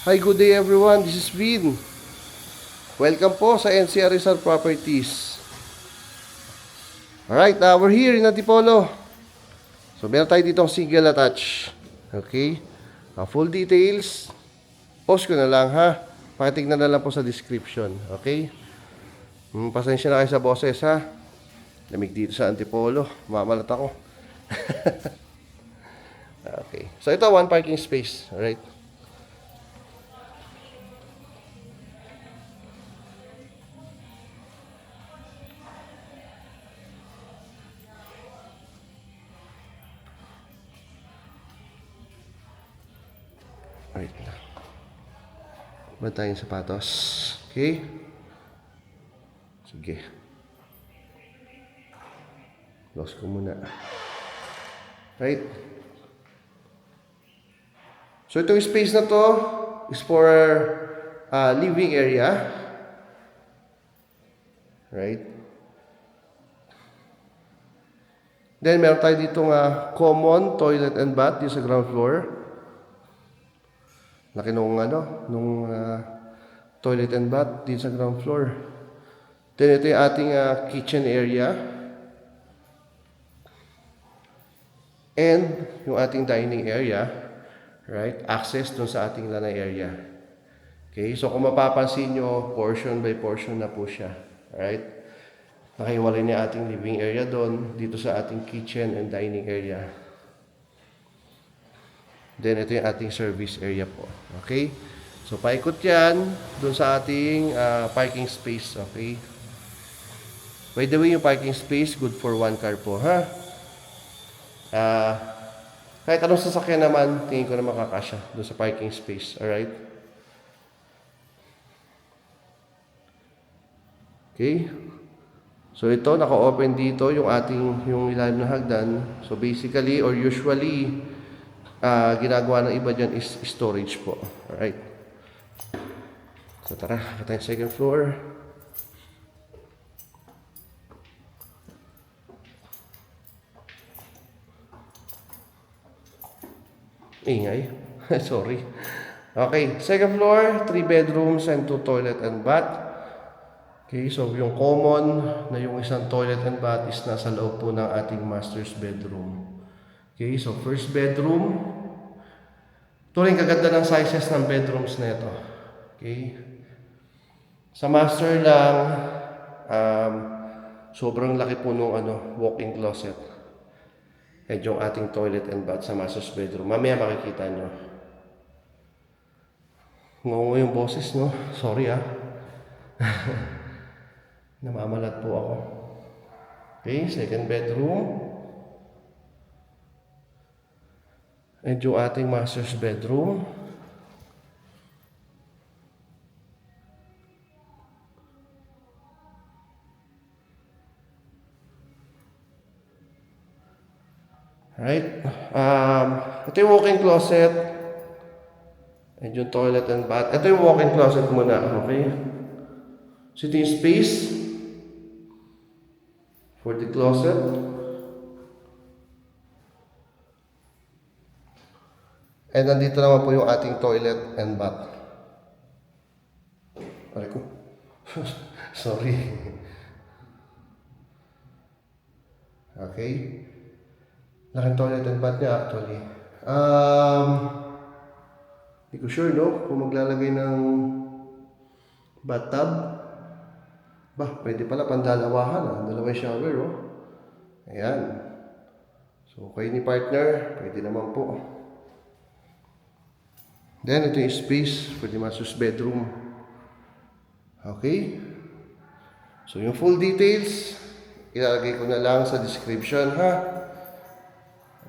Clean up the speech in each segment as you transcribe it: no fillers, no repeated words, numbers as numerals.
Hi, good day everyone. This is Vin. Welcome po sa NCR Rizal Properties. Alright, we're here in Antipolo. So, meron tayo ditong single attach. Okay? Full details, post ko na lang ha. Pakitignan na lang po sa description. Okay? Pasensya na kayo sa boses ha. Lamig dito sa Antipolo. Mamalat ako. Okay. So, ito, one parking space. Alright? Right na. Ba tayong sapatos? Okay? Sige. Close ko muna. Right? So, itong space na to is for living area. Right? Then, meron tayo ditong common toilet and bath dito sa ground floor. Laki nung toilet and bath dito sa ground floor. Then ito yung ating kitchen area. And yung ating dining area. Right? Access dun sa ating lanay area. Okay? So kung mapapansin nyo, portion by portion na po siya. Right? Nakahiwalay na ating living area doon. Dito sa ating kitchen and dining area. Then, ito yung ating service area po. Okay? So, paikot yan dun sa ating parking space. Okay? By the way, yung parking space, good for one car po, ha? Kahit anong sasakyan naman, tingin ko na makakasya dun sa parking space. Alright? Okay? So, ito, naka-open dito yung ilalim na hagdan. So, basically, or usually, ginagawa ng iba dyan is storage po. Alright. So tara, tayo second floor. Ingay. Sorry. Okay, second floor, 3 bedrooms and 2 toilet and bath. Okay, so yung common na yung isang toilet and bath is nasa loob po ng ating master's bedroom. Okay, so first bedroom. Ito rin kaganda ng sizes ng bedrooms na ito. Okay. Sa master lang, sobrang laki po nung walk-in closet. And yung ating toilet and bath sa master's bedroom. Mamaya makikita nyo. Ngungo yung boses, no? Sorry Namamalat po ako. Okay, second bedroom. And yung ating master's bedroom. Right? Ito yung walk-in closet. And yung toilet and bath. Ito yung walk-in closet muna. Okay? So ito yung space for the closet. And nandito naman po yung ating toilet and bath. Aray ko. Sorry. Okay. Laking toilet and bath niya actually. Hindi ko sure, no? Kung maglalagay ng bathtub. Pwede pala pandalawahan. Dalawang shower, oh. Ayan. So, kayo ni partner, pwede naman po. Then, ito yung space for the master's bedroom. Okay? So, yung full details, ilalagay ko na lang sa description, ha?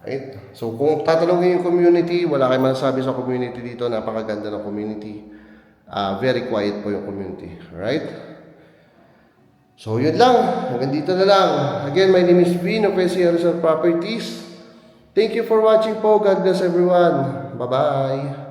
Right? So, kung tatanungin yung community, wala kayong masasabi sa community dito. Napakaganda ng community. Very quiet po yung community. Alright? So, yun lang. Hanggang dito na lang. Again, my name is Vin of NCR Rizal Properties. Thank you for watching po. God bless everyone. Bye-bye.